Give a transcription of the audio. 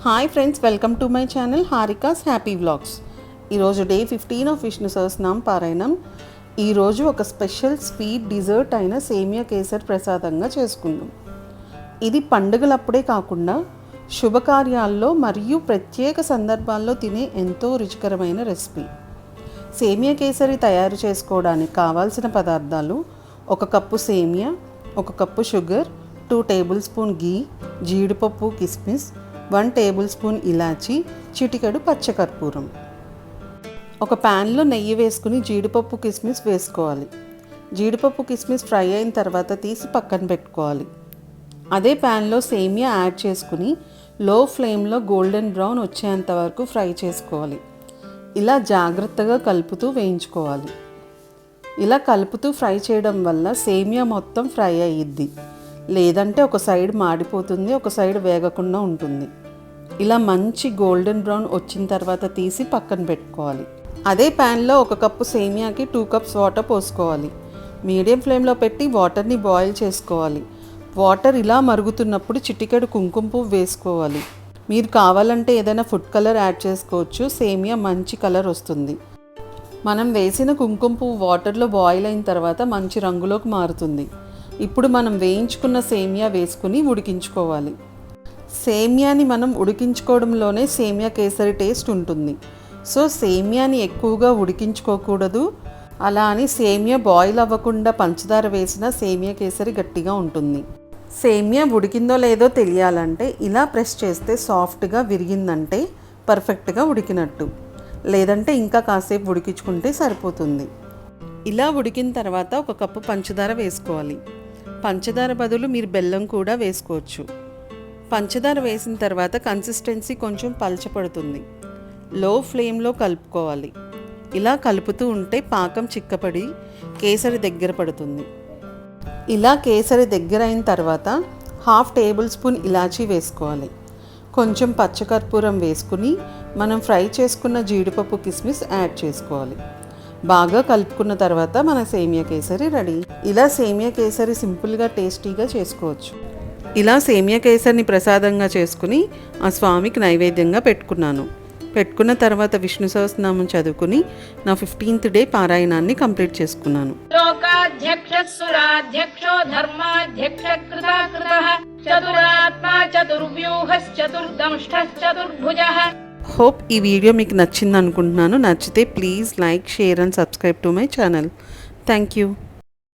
Hi friends, welcome to my channel Harika's happy vlogs. ఈరోజు day 15 of Vishnu Sahasranama పారాయణం. ఈరోజు ఒక స్పెషల్ స్వీట్ డిజర్ట్ అయిన సేమియా కేసర్ ప్రసాదంగా చేసుకుందాం. ఇది పండుగలప్పుడే కాకుండా శుభకార్యాల్లో మరియు ప్రత్యేక సందర్భాల్లో తినే ఎంతో రుచికరమైన రెసిపీ. సేమియా కేసరి తయారు చేసుకోవడానికి కావాల్సిన పదార్థాలు: 1 కప్పు సేమియా, 1 కప్పు షుగర్, 2 టేబుల్ స్పూన్ గీ, జీడిపప్పు కిస్మిస్, 1 టేబుల్ స్పూన్ ఇలాచి, చిటికెడు పచ్చకర్పూరం. ఒక ప్యాన్లో నెయ్యి వేసుకుని జీడిపప్పు కిస్మిస్ వేసుకోవాలి. జీడిపప్పు కిస్మిస్ ఫ్రై అయిన తర్వాత తీసి పక్కన పెట్టుకోవాలి. అదే ప్యాన్లో సేమియా యాడ్ చేసుకుని లో ఫ్లేమ్లో గోల్డెన్ బ్రౌన్ వచ్చేంత వరకు ఫ్రై చేసుకోవాలి. ఇలా జాగ్రత్తగా కలుపుతూ వేయించుకోవాలి. ఇలా కలుపుతూ ఫ్రై చేయడం వల్ల సేమియా మొత్తం ఫ్రై అయ్యిద్ది. లేదంటే ఒక సైడ్ మాడిపోతుంది, ఒక సైడ్ వేగకుండా ఉంటుంది. ఇలా మంచి గోల్డెన్ బ్రౌన్ వచ్చిన తర్వాత తీసి పక్కన పెట్టుకోవాలి. అదే ప్యాన్లో 1 కప్పు సేమియాకి 2 కప్స్ వాటర్ పోసుకోవాలి. మీడియం ఫ్లేమ్లో పెట్టి వాటర్ని బాయిల్ చేసుకోవాలి. వాటర్ ఇలా మరుగుతున్నప్పుడు చిటికెడు కుంకుమ పువ్వు వేసుకోవాలి. మీరు కావాలంటే ఏదైనా ఫుడ్ కలర్ యాడ్ చేసుకోవచ్చు. సేమియా మంచి కలర్ వస్తుంది. మనం వేసిన కుంకుమ పువ్వు వాటర్లో బాయిల్ అయిన తర్వాత మంచి రంగులోకి మారుతుంది. ఇప్పుడు మనం వేయించుకున్న సేమియా వేసుకుని ఉడికించుకోవాలి. సేమియాని మనం ఉడికించుకోవడంలోనే సేమియా కేసరి టేస్ట్ ఉంటుంది. సో సేమియాని ఎక్కువగా ఉడికించుకోకూడదు. అలా అని సేమియా బాయిల్ అవ్వకుండా పంచదార వేసిన సేమియా కేసరి గట్టిగా ఉంటుంది. సేమియా ఉడికిందో లేదో తెలియాలంటే ఇలా ప్రెస్ చేస్తే సాఫ్ట్గా విరిగిందంటే పర్ఫెక్ట్గా ఉడికినట్టు. లేదంటే ఇంకా కాసేపు ఉడికించుకుంటే సరిపోతుంది. ఇలా ఉడికిన తర్వాత 1 కప్పు పంచదార వేసుకోవాలి. పంచదార బదులు మీరు బెల్లం కూడా వేసుకోవచ్చు. పంచదార వేసిన తర్వాత కన్సిస్టెన్సీ కొంచెం పలచపడుతుంది. లో ఫ్లేమ్లో కలుపుకోవాలి. ఇలా కలుపుతూ ఉంటే పాకం చిక్కపడి కేసరి దగ్గర పడుతుంది. ఇలా కేసరి దగ్గర అయిన తర్వాత 1/2 టేబుల్ స్పూన్ ఇలాచీ వేసుకోవాలి. కొంచెం పచ్చకర్పూరం వేసుకుని మనం ఫ్రై చేసుకున్న జీడిపప్పు కిస్మిస్ యాడ్ చేసుకోవాలి. బాగా కలుపుకున్న తర్వాత మన సేమియా కేసరి రెడీ. ఇలా సేమియా కేసరి సింపుల్గా టేస్టీగా చేసుకోవచ్చు. ఇలా సేమియా కేసరిని ప్రసాదంగా చేసుకుని ఆ స్వామికి నైవేద్యంగా పెట్టుకున్న తర్వాత విష్ణు సహస్రనామం చదువుకుని నా 15th డే పారాయణాన్ని కంప్లీట్ చేసుకున్నాను. హోప్ ఈ వీడియో మీకు నచ్చింది అనుకుంటున్నాను. నచ్చితే please like, share and subscribe to my channel. Thank you.